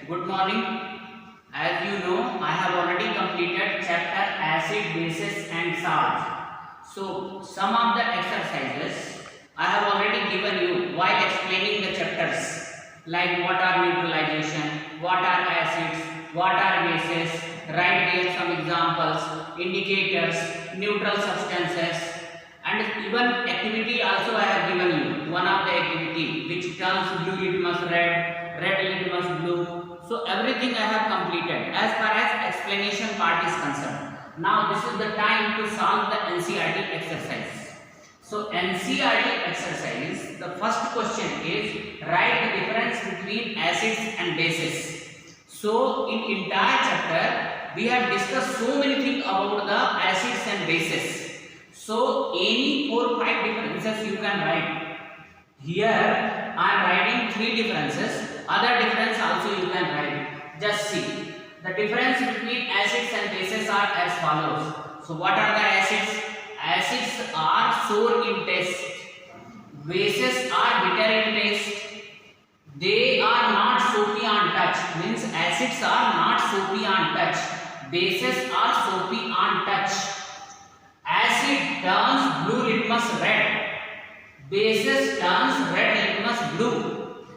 Good morning. As you know, I have already completed chapter acid, bases and salts. So, some of the exercises I have already given you while explaining the chapters, like what are neutralization, what are acids, what are bases. Write here some examples, indicators, neutral substances, and even activity also I have given you. One of the activity which turns blue litmus red, red litmus blue. So everything I have completed as far as explanation part is concerned. Now this is the time to solve the NCERT exercise. So NCERT exercise, the first question is write the difference between acids and bases. So in entire chapter we have discussed so many things about the acids and bases. So any 4 or 5 differences you can write. Here I am writing 3 differences. Other difference also you can write. Just see. The difference between acids and bases are as follows. So what are the acids? Acids are sour in taste. Bases are bitter in taste. They are not soapy on touch. Means acids are not soapy on touch. Bases are soapy on touch. Acid turns blue litmus red. Bases turns red litmus blue.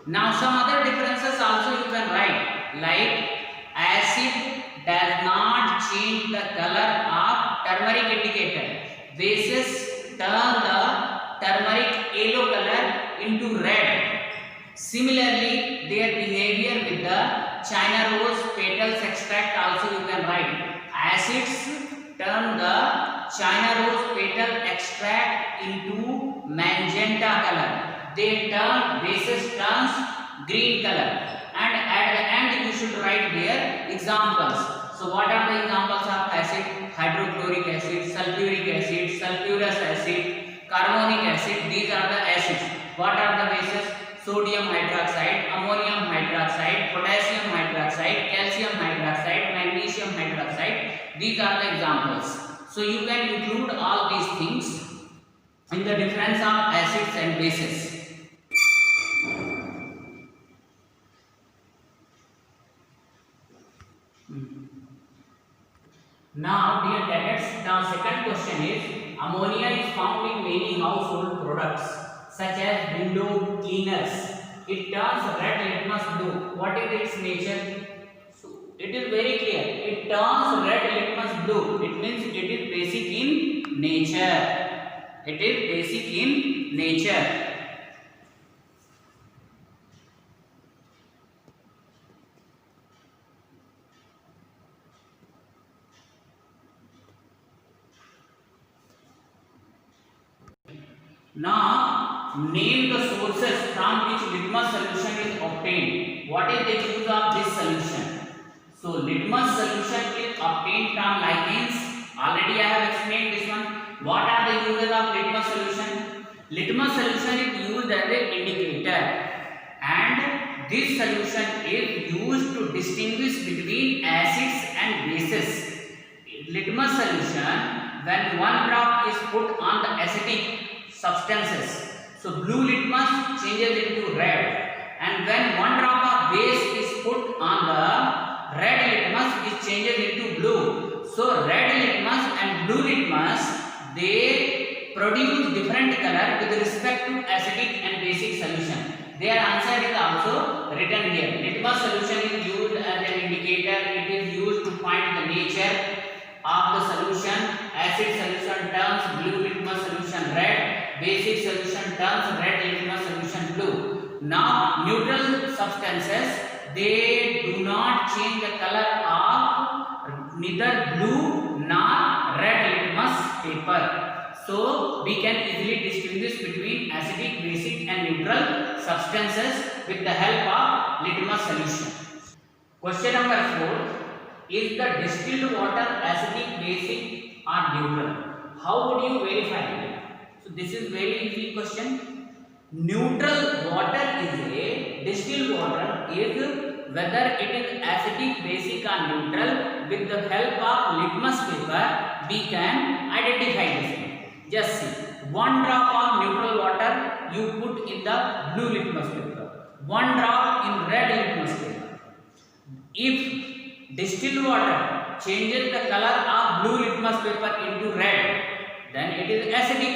Now some other differences also you can write, like acid does not change the color of turmeric indicator. Bases turn the turmeric yellow color into red. Similarly, their behavior with the China rose petals extract also you can write. Acids turn the China rose petal extract into magenta color. They turn, bases turns green color. And at the end you should write their examples. So what are the examples of acid? Hydrochloric acid, sulfuric acid, sulfurous acid, carbonic acid. These are the acids. What are the bases? Sodium hydroxide, ammonium hydroxide, potassium hydroxide, calcium hydroxide, magnesium hydroxide. These are the examples. So you can include all these things in the difference of acids and bases. Now dear cadets, now second question is ammonia is found in many household products such as window cleaners. It turns red litmus blue. What is its nature? So it is very clear. It turns red litmus blue. It means it is basic in nature. It is basic in nature. Now name the sources from which litmus solution is obtained. What is the use of this solution? So litmus solution is obtained from lichens. Already I have explained this one. What are the uses of litmus solution? Litmus solution is used as an indicator, and this solution is used to distinguish between acids and bases. Litmus solution, when one drop is put on the acidic substances, so blue litmus changes into red, and when one drop of base is put on the red litmus, it changes into blue. So red litmus and blue litmus, they produce different color with respect to acidic and basic solution. Their answer is also written here. Litmus solution is used as an indicator. It is used to find the nature of the solution. Acid solution turns blue litmus solution red. Basic solution turns red litmus solution blue. Now neutral substances, they do not change the color of neither blue nor red litmus paper. So we can easily distinguish between acidic, basic and neutral substances with the help of litmus solution. Question number 4. Is the distilled water acidic, basic or neutral? How would you verify it? So this is very easy question. Neutral water is a distilled water is whether it is acidic, basic or neutral. With the help of litmus paper we can identify this one. Just see, one drop of neutral water you put in the blue litmus paper, one drop in red litmus paper. If distilled water changes the color of blue litmus paper into red, then it is acidic.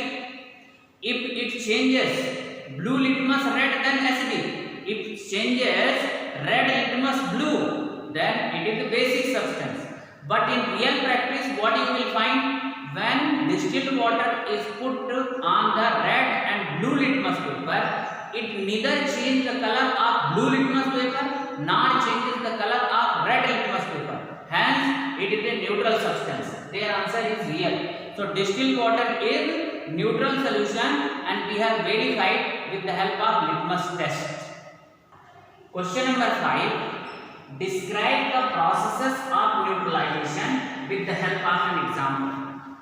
If it changes blue litmus red, then acidic. If it changes red litmus blue, then it is a basic substance. But in real practice, what you will find, when distilled water is put on the red and blue litmus paper, it neither changes the color of blue litmus paper nor changes the color of red litmus paper. Hence, it is a neutral substance. Their answer is real. So, distilled water is neutral solution, and we have verified with the help of litmus test. Question number 5. Describe the processes of neutralization with the help of an example.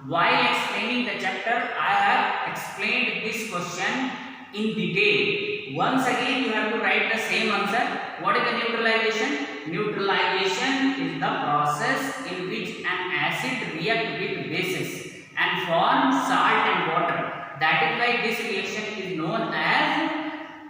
While explaining the chapter, I have explained this question in detail. Once again, you have to write the same answer. What is the neutralization? Neutralization is the process in which an acid reacts with bases and forms salt and water. That is why this reaction is known as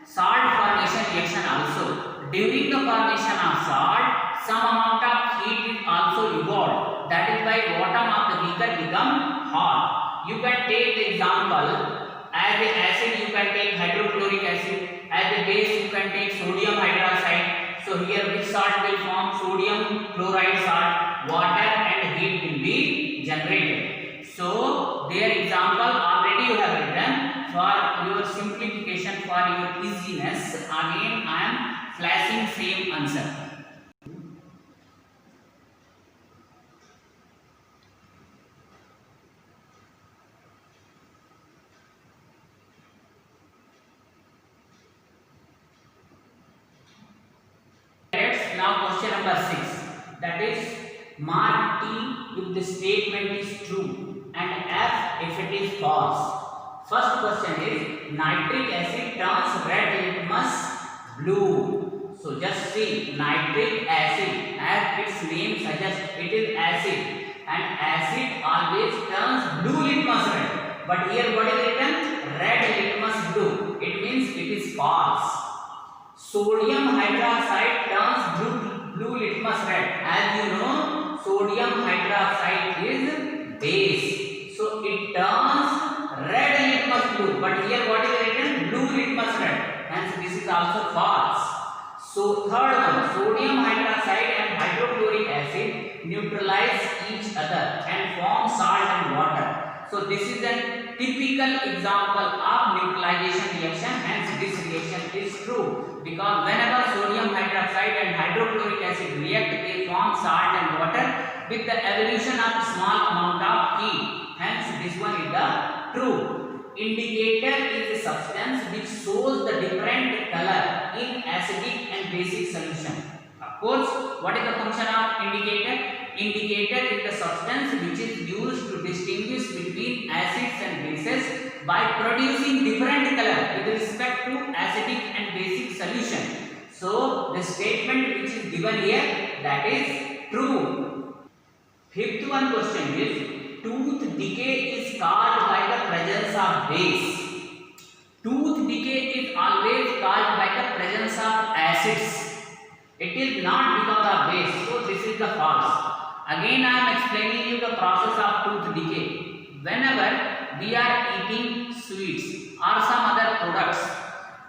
salt formation reaction also. During the formation of salt, some amount of heat is also evolved. That is why bottom of the beaker become hot. You can take the example. As the acid, you can take hydrochloric acid. As the base, you can take sodium hydroxide. So here, which salt will form? Sodium chloride salt. Water and heat will be generated. So their example already you have written. For your simplification, for your easiness, again I am flashing same answer. Now question number 6, that is mark T if the statement is true and F if it is false. First question is nitric acid turns red litmus blue. So just see, nitric acid, as its name suggests, it is acid, and acid always turns blue litmus red. But here what is written? Red litmus blue. It means it is false. Sodium hydroxide turns blue litmus red. As you know, sodium hydroxide is base, so it turns red litmus blue. But here what is written? Blue litmus red. Hence this is also false. So third one, sodium hydroxide and hydrochloric acid neutralize each other and form salt and water. So this is a typical example of neutralization reaction. Hence this reaction is true, because whenever sodium hydroxide and hydrochloric acid react, they form salt and water with the evolution of small amount of heat. Hence this one is the true. Indicator is a substance which shows the different color in acidic and basic solution. Of course, what is the function of indicator? Indicator is the substance which is used to distinguish between acids and bases by producing different color with respect to acidic and basic solution. So the statement which is given here, that is true. Fifth one question is, tooth decay is caused by the presence of base. Tooth decay is always caused by the presence of acids. It is not because of base. So this is the false. Again I am explaining you the process of tooth decay. Whenever we are eating sweets or some other products,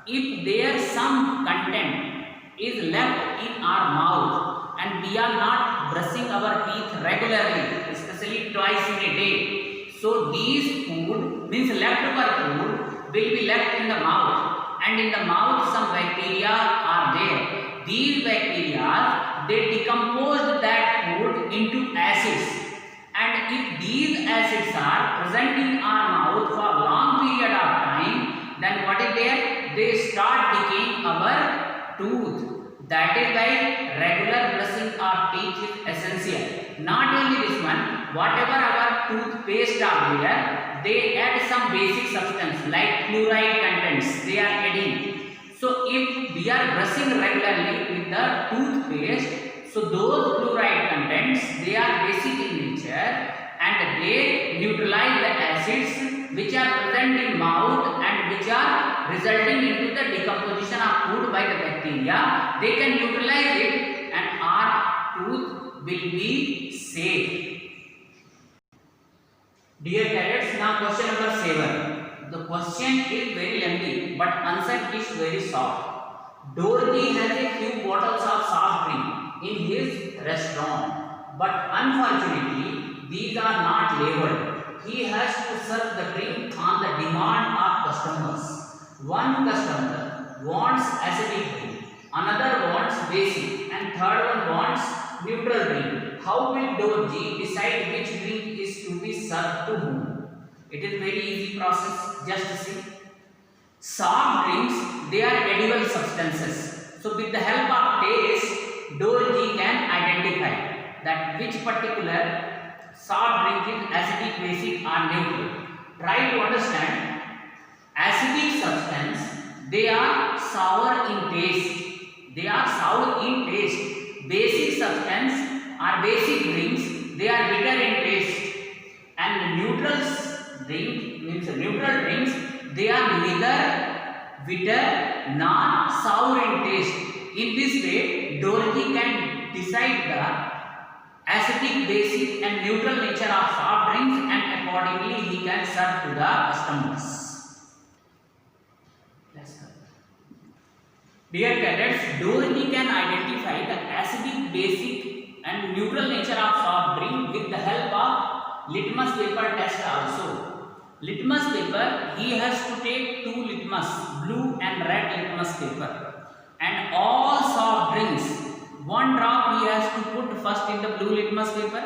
if there some content is left in our mouth and we are not brushing our teeth regularly, especially twice in a day, so these food, means leftover food, will be left in the mouth, and in the mouth some bacteria are there. These bacteria, they decompose that food into acids, and if these acids are present in our mouth for a long period of time, then what is there? They start decaying our tooth. That is why regular brushing of teeth is essential. Not only this one, whatever our toothpaste are there, they add some basic substance like fluoride contents, they are adding. So if we are brushing regularly with the toothpaste, so those fluoride contents, they are basic in nature and they neutralize the acids which are present in mouth and which are resulting into the decomposition of food by the bacteria. They can neutralize it and are will be safe. Dear cadets, now question number 7. The question is very lengthy but answer is very short. Dorji has a few bottles of soft drink in his restaurant, but unfortunately these are not labeled. He has to serve the drink on the demand of customers. One customer wants acidic drink, another wants basic, and third one wants neutral drink. How will Dorji decide which drink is to be served to whom? It is very easy process. Just see. Soft drinks, they are edible substances. So with the help of taste, Dorji can identify that which particular soft drink is acidic, basic or neutral. Try to understand. Acidic substance, they are sour in taste. They are sour in taste. Basic substance or basic drinks, they are bitter in taste. And neutral drinks, they are neither bitter nor sour in taste. In this way, Dorji can decide the acidic, basic and neutral nature of soft drinks, and accordingly he can serve to the customers. Dear cadets, Dorji can identify the acidic, basic and neutral nature of soft drink with the help of litmus paper test also. Litmus paper, he has to take 2 litmus, blue and red litmus paper, and all soft drinks, 1 drop he has to put first in the blue litmus paper.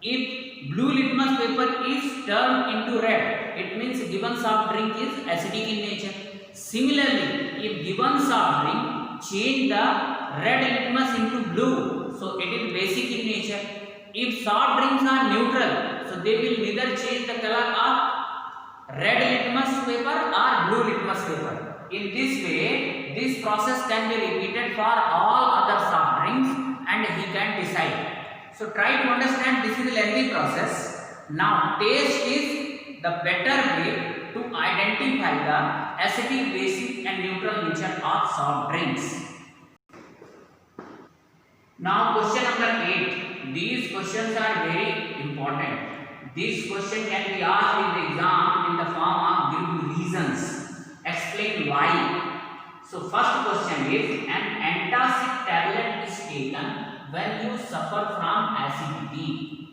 If blue litmus paper is turned into red, it means given soft drink is acidic in nature. Similarly, if given soft drink change the red litmus into blue, so it is basic in nature. If soft drinks are neutral, so they will neither change the color of red litmus paper or blue litmus paper. In this way, this process can be repeated for all other soft drinks and he can decide. So try to understand, this is a lengthy process. Now taste is the better way to identify the acidic, basic and neutral nature of soft drinks. Now question number 8. These questions are very important. This question can be asked in the exam in the form of give reasons. Explain why. So first question is, an antacid tablet is taken when you suffer from acidity.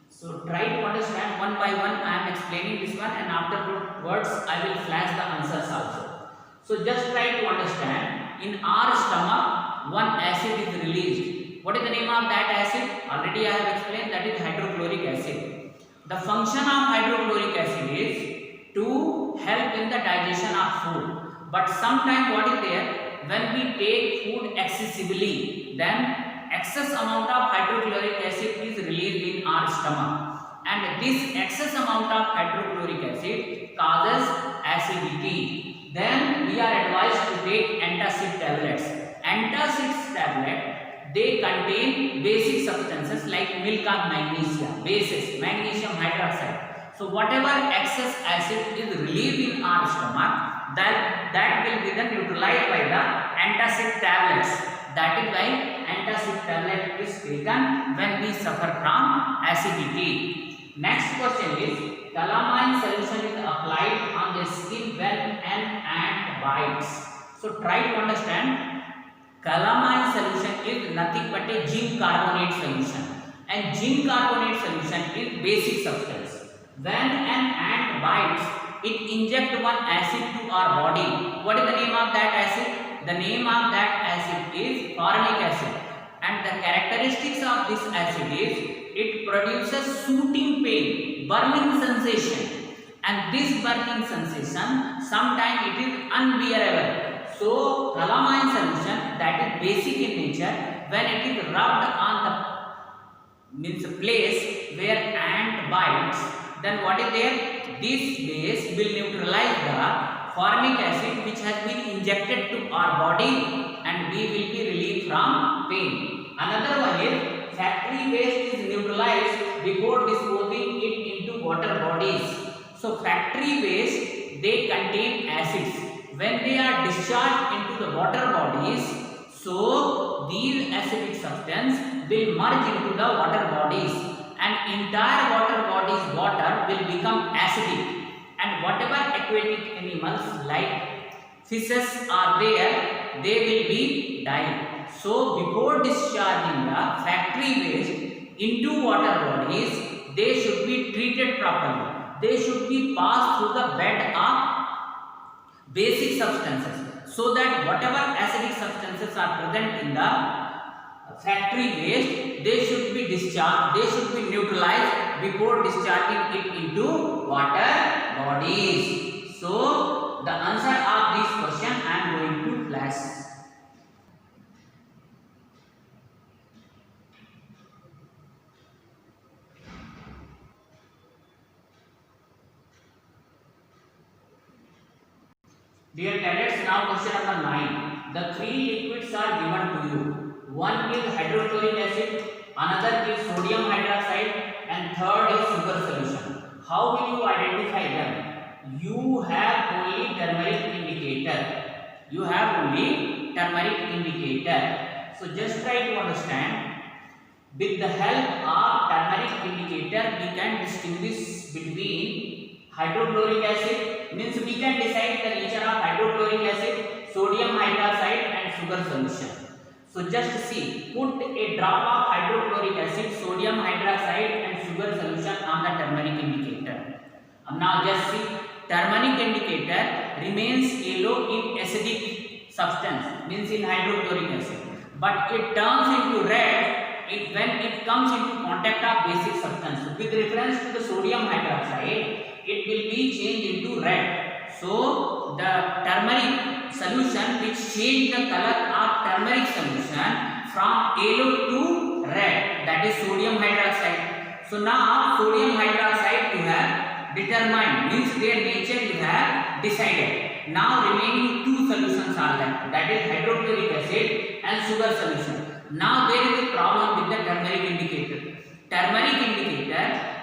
So try to understand one by one. I am explaining this one and afterwards I will flash the answers also. So just try to understand. In our stomach, one acid is released. What is the name of that acid? Already I have explained, that is hydrochloric acid. The function of hydrochloric acid is to help in the digestion of food. But sometimes what is there? When we take food excessively, then excess amount of hydrochloric acid is released in our stomach. And this excess amount of hydrochloric acid causes acidity. Then we are advised to take antacid tablets. Antacid tablet, they contain basic substances like milk of magnesia, bases, magnesium hydroxide. So whatever excess acid is released in our stomach, that will be then neutralized by the antacid tablets. That is why antacid tablet is taken when we suffer from acidity. Next question is, calamine solution is applied on the skin when an ant bites. So try to understand. Calamine solution is nothing but a zinc carbonate solution, and zinc carbonate solution is basic substance. When an ant bites, it injects one acid to our body. What is the name of that acid? The name of that acid is formic acid, and the characteristics of this acid is it produces shooting pain, burning sensation, and this burning sensation sometimes it is unbearable. So calamine solution, that is basic in nature, when it is rubbed on the place where ant bites, then what is there? This base will neutralize the formic acid which has been injected to our body, and we will be relieved from pain. Another one is, factory waste is neutralized before disposing it into water bodies. So factory waste, they contain acids. When they are discharged into the water bodies, So these acidic substance will merge into the water bodies, and entire water bodies water will become acidic, and whatever aquatic animals like fishes are there, they will be dying. So before discharging the factory waste into water bodies, they should be treated properly. They should be passed through the bed of basic substances, so that whatever acidic substances are present in the factory waste, they should be discharged, they should be neutralized before discharging it into water bodies. So the answer of this question I am going to flash. Dear cadets, now question number 9. The three liquids are given to you. One is hydrochloric acid, another is sodium hydroxide, and third is sugar solution. How will you identify them? You have only turmeric indicator. You have only turmeric indicator. So just try to understand. With the help of turmeric indicator, we can distinguish between hydrochloric acid, means we can decide the nature of hydrochloric acid, sodium hydroxide, and sugar solution. So just see, put a drop of hydrochloric acid, sodium hydroxide, and sugar solution on the turmeric indicator. Now just see, turmeric indicator remains yellow in acidic substance, means in hydrochloric acid, but it turns into red when it comes into contact of basic substance. With reference to the sodium hydroxide, it will be changed into red. So the turmeric solution which change the color of turmeric solution from yellow to red, that is sodium hydroxide. So now sodium hydroxide you have determined, means their nature you have decided. Now remaining two solutions are left, that is hydrochloric acid and sugar solution. Now there is a problem with the turmeric indicator. Turmeric indicator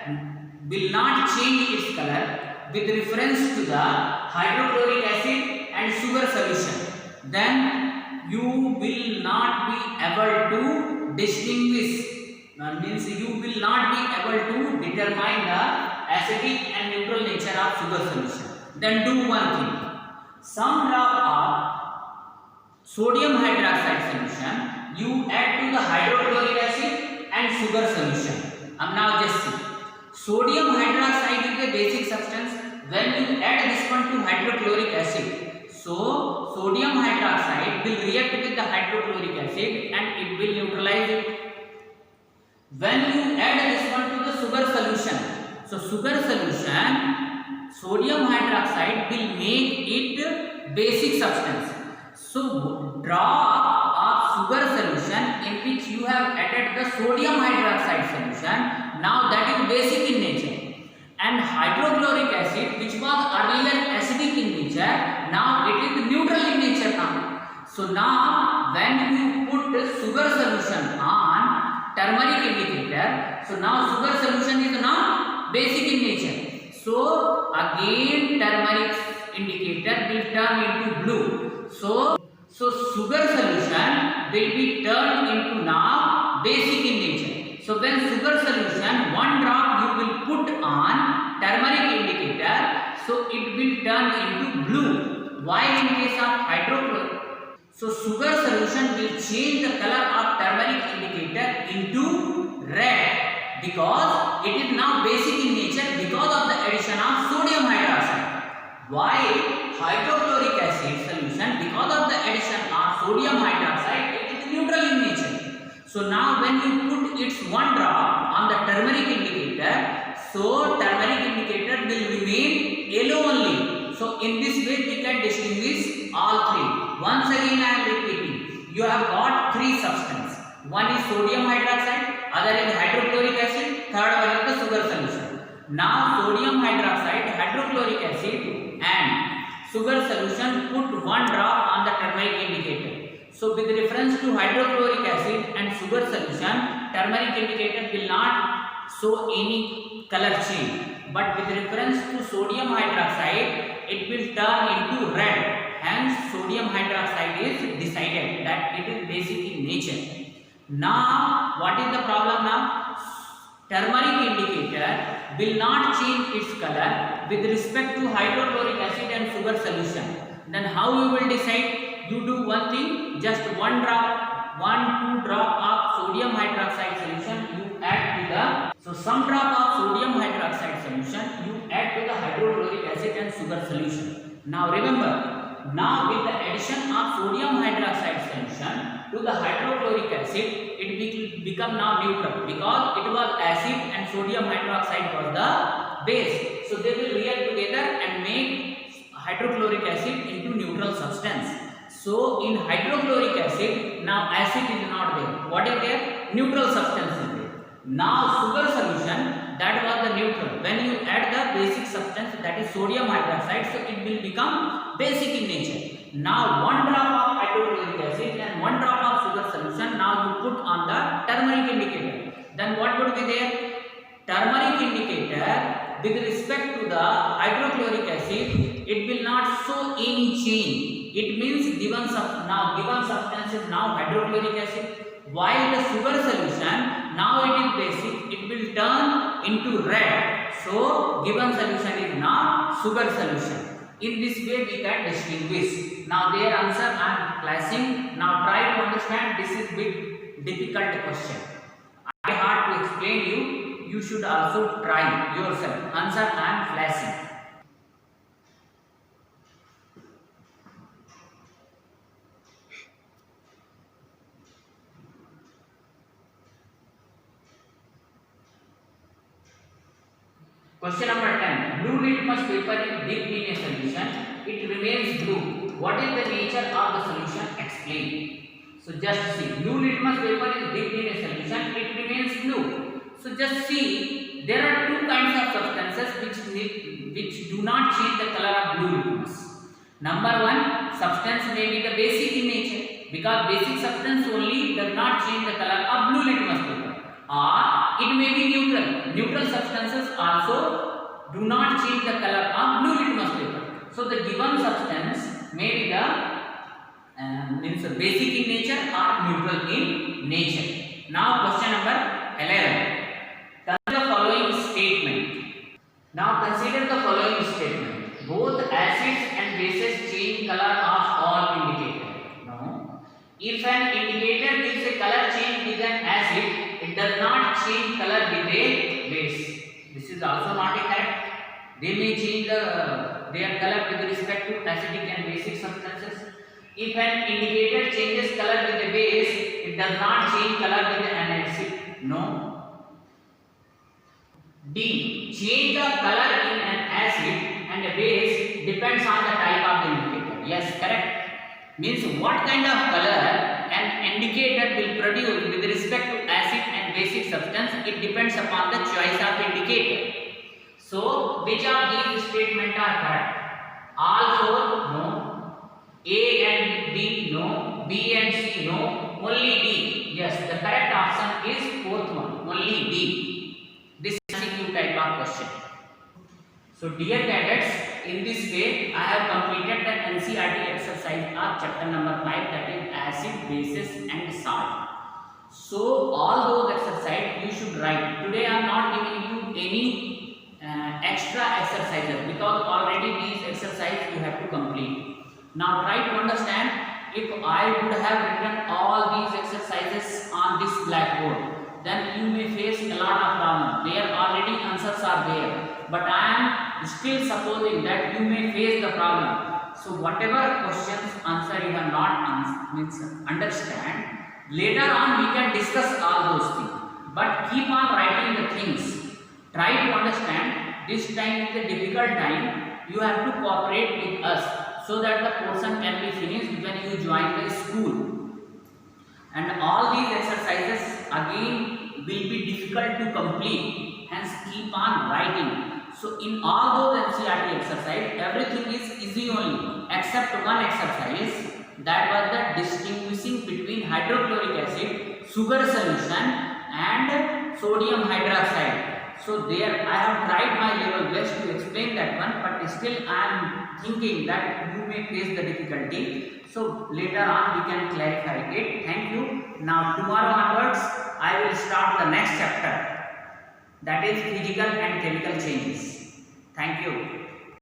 will not change its color with reference to the hydrochloric acid and sugar solution. Then you will not be able to distinguish, means you will not be able to determine the acidic and neutral nature of sugar solution. Then do one thing, some drop of sodium hydroxide solution you add to the hydrochloric acid and sugar solution. Now just see, sodium hydroxide is a basic substance. When you add this one to hydrochloric acid, so sodium hydroxide will react with the hydrochloric acid and it will neutralize it. When you add this one to the sugar solution, so sugar solution, sodium hydroxide will make it basic substance. So drop of sugar solution in which you have added the sodium hydroxide solution, now that is basic in nature, and hydrochloric acid which was earlier acidic in nature, now it is neutral in nature now. So now when you put sugar solution on turmeric indicator, so now sugar solution is now basic in nature. So again turmeric indicator will turn into blue. So sugar solution will be turned into now basic in nature. So when sugar solution, one drop you will put on turmeric indicator, so it will turn into blue. While in case of hydrochloric, so sugar solution will change the color of turmeric indicator into red, because it is now basic in nature because of the addition of sodium hydroxide. While hydrochloric acid solution, because of the addition of sodium hydroxide, it is neutral in nature. So now when you put its one drop on the turmeric indicator, so turmeric indicator will remain yellow only. So in this way we can distinguish all three. Once again I am repeating, you have got three substances. One is sodium hydroxide, other is hydrochloric acid, third one is the sugar solution. Now sodium hydroxide, hydrochloric acid and sugar solution, put one drop on the turmeric indicator. So with reference to hydrochloric acid and sugar solution, turmeric indicator will not show any color change, but with reference to sodium hydroxide, it will turn into red, Hence, sodium hydroxide is decided that it is basic in nature. Now, what is the problem now? Turmeric indicator will not change its color with respect to hydrochloric acid and sugar solution. Then how you will decide? You do one thing, just 2 drop of sodium hydroxide solution you add to the, some drop of sodium hydroxide solution you add to the hydrochloric acid and sugar solution. Now remember, now with the addition of sodium hydroxide solution to the hydrochloric acid, it will become now neutral because it was acid and sodium hydroxide was the base. So they will react together and make hydrochloric acid into neutral substance. So in hydrochloric acid, now acid is not there. What is there? Neutral substance is there. Now sugar solution, that was the neutral. When you add the basic substance, that is sodium hydroxide, so it will become basic in nature. Now 1 drop of hydrochloric acid and 1 drop of sugar solution, now you put on the turmeric indicator. Then what would be there? Turmeric indicator with respect to the hydrochloric acid, it will not show any change. It means given substance is now hydrochloric acid, while the sugar solution, now it is basic, it will turn into red. So given solution is now sugar solution. In this way we can distinguish. Now their answer I am flashing. Now try to understand, this is bit difficult question. I hard to explain you. You should also try yourself. Answer I am flashing. Question number 10. Blue litmus paper is dipped in a solution. It remains blue. What is the nature of the solution? Explain. So just see. Blue litmus paper is dipped in a solution. It remains blue. So just see. There are two kinds of substances which do not change the color of blue litmus. Number one, substance may be the basic in nature because basic substance only does not change the color of blue litmus paper. Or it may be neutral. Neutral substances also do not change the color of blue litmus paper. So the given substance may be the means basic in nature or neutral in nature. Now question number 11. Consider the following statement. Now consider the following statement. Both acids and bases change color of all indicator. No. If an indicator gives a color change with an acid, it does not change color with a base. This is also not correct. They may change their color with respect to acidic and basic substances. If an indicator changes color with a base, it does not change color with an acid. No. D. Change the color in an acid and a base depends on the type of the indicator. Yes, correct. Means what kind of color an indicator will produce with respect to acid and basic substance, it depends upon the choice of indicator. So which of these statements are correct? All four? No. A and B? No. B and C? No. Only D. Yes, the correct option is fourth one. Only D. This is a type of question. So dear cadets, in this way I have completed the NCERT exercise of chapter number 5, that is acid, bases and salt. So all those exercises you should write. Today I am not giving you any extra exercises because already these exercises you have to complete. Now try to understand, if I would have written all these exercises on this blackboard, then you may face a lot of problems. There already answers are there, but I am still supposing that you may face the problem. So whatever questions answer you have not understand, later on we can discuss all those things. But keep on writing the things. Try to understand. This time is a difficult time. You have to cooperate with us so that the portion can be finished when you join the school. And all these exercises again will be difficult to complete. Hence keep on writing. So in all those NCERT exercises, everything is easy only except one exercise, that was the distinguishing between hydrochloric acid, sugar solution and sodium hydroxide. So there I have tried my level best to explain that one, but still I am thinking that you may face the difficulty. So later on we can clarify it. Thank you. Now tomorrow onwards I will start the next chapter, that is physical and chemical changes. Thank you.